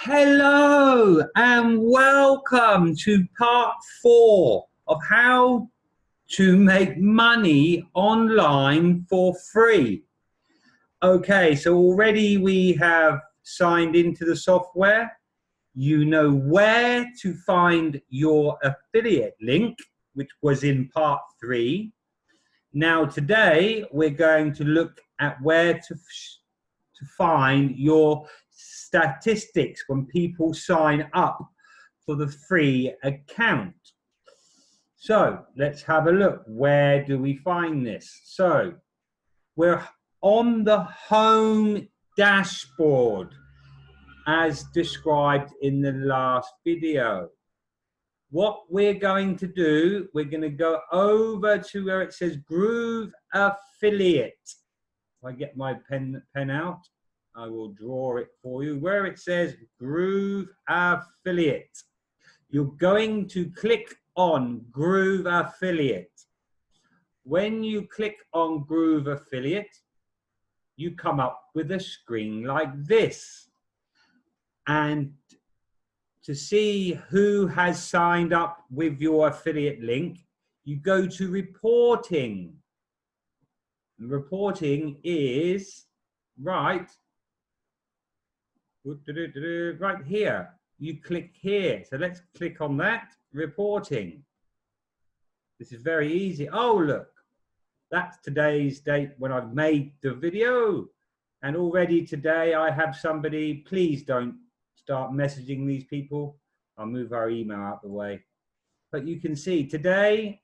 Hello and welcome to part 4 of how to make money online for free. Okay, so already we have signed into the software. You know where to find your affiliate link, which was in part 3. Now today we're going to look at where to find your statistics when people sign up for the free account. So let's have a look. Where do we find this? So we're on the home dashboard as described in the last video. What we're going to do, we're going to go over to where it says Groove Affiliate. If I get my pen out, I will draw it for you. Where it says Groove Affiliate, you're going to click on Groove Affiliate. When you click on Groove Affiliate, you come up with a screen like this. And to see who has signed up with your affiliate link, you go to reporting. Reporting is right here. You click here. So let's click on that. Reporting. This is very easy. Oh, look. That's today's date when I've made the video. And already today I have somebody. Please don't start messaging these people. I'll move our email out the way. But you can see today,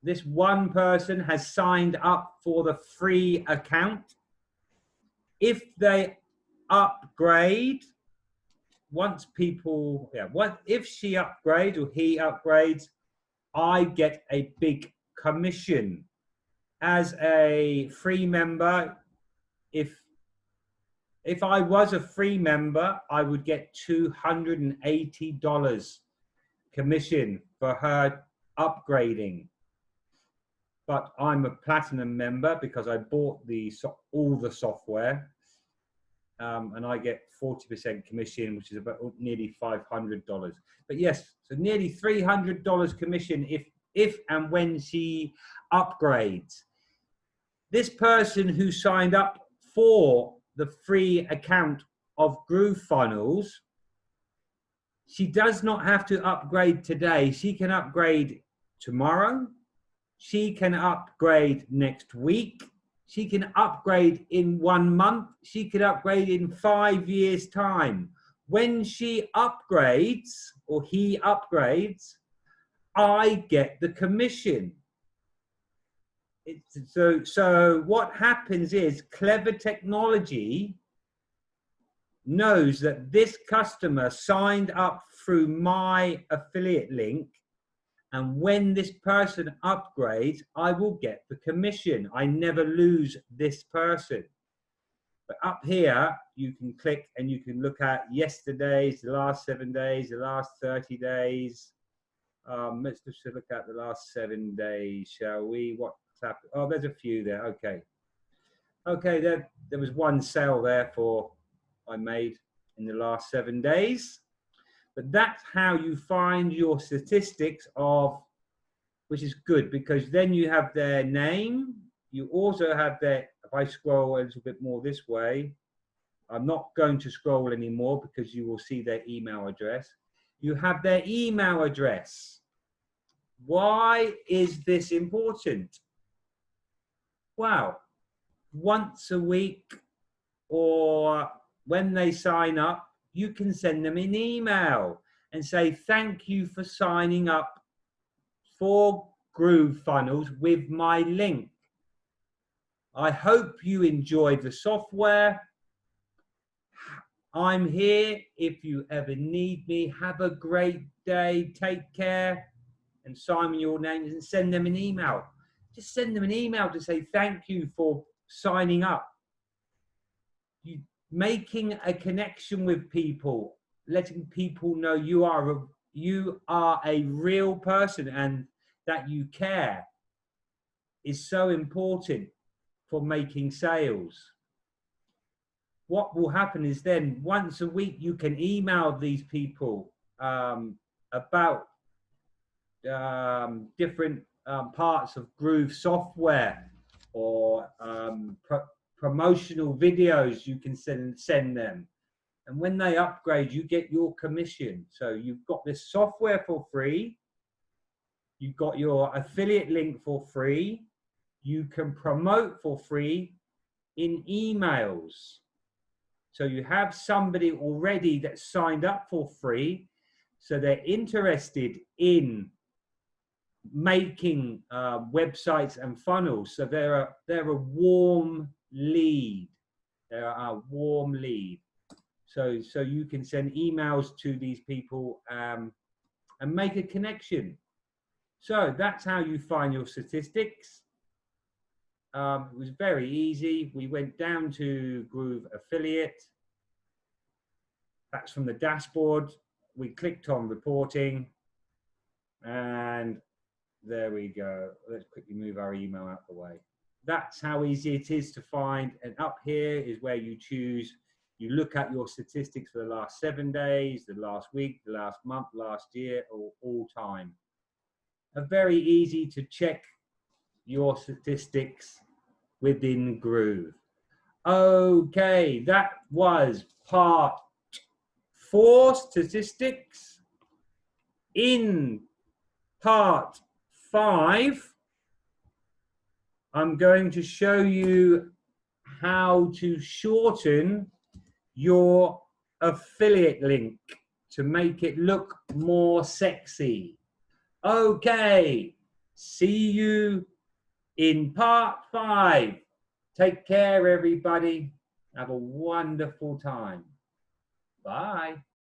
this one person has signed up for the free account. If they upgrade, if she upgrades or he upgrades, I get a big commission. As a free member, if I was a free member, I would get $280 commission for her upgrading. But I'm a platinum member because I bought all the software, and I get 40% commission, which is about nearly $500. But yes, so nearly $300 commission if and when she upgrades. This person who signed up for the free account of GrooveFunnels, she does not have to upgrade today. She can upgrade tomorrow. She can upgrade next week. She can upgrade in 1 month. She can upgrade in 5 years' time. When she upgrades or he upgrades, I get the commission. So what happens is clever technology knows that this customer signed up through my affiliate link, and when this person upgrades, I will get the commission. I never lose this person. But up here, you can click and you can look at yesterday's, the last 7 days, the last 30 days. Let's just look at the last 7 days, shall we? What's happened? Oh, there's a few there. Okay. Okay, there was one sale there I made in the last 7 days. But that's how you find your statistics which is good, because then you have their name. You also have if I scroll a little bit more this way, I'm not going to scroll anymore because you will see their email address. You have their email address. Why is this important? Well, once a week or when they sign up, you can send them an email and say, thank you for signing up for GrooveFunnels with my link. I hope you enjoyed the software. I'm here if you ever need me. Have a great day. Take care. And sign your names and send them an email. Just send them an email to say thank you for signing up. Making a connection with people, letting people know you are a real person and that you care is so important for making sales. what will happen is then once a week you can email these people about different parts of Groove software, or promotional videos you can send them. And when they upgrade, you get your commission. So you've got this software for free. You've got your affiliate link for free. You can promote for free in emails. So you have somebody already that signed up for free. So they're interested in making websites and funnels. So they're a warm lead. They're a warm lead. So you can send emails to these people and make a connection. So that's how you find your statistics. It was very easy. We went down to Groove Affiliate. That's from the dashboard. We clicked on reporting, and there we go. Let's quickly move our email out the way. That's how easy it is to find. And up here is where you choose. You look at your statistics for the last 7 days, the last week, the last month, last year, or all time. Very easy to check your statistics within Groove. Okay, that was part 4, statistics. In part 5, I'm going to show you how to shorten your affiliate link to make it look more sexy. Okay, see you in part 5. Take care, everybody. Have a wonderful time. Bye.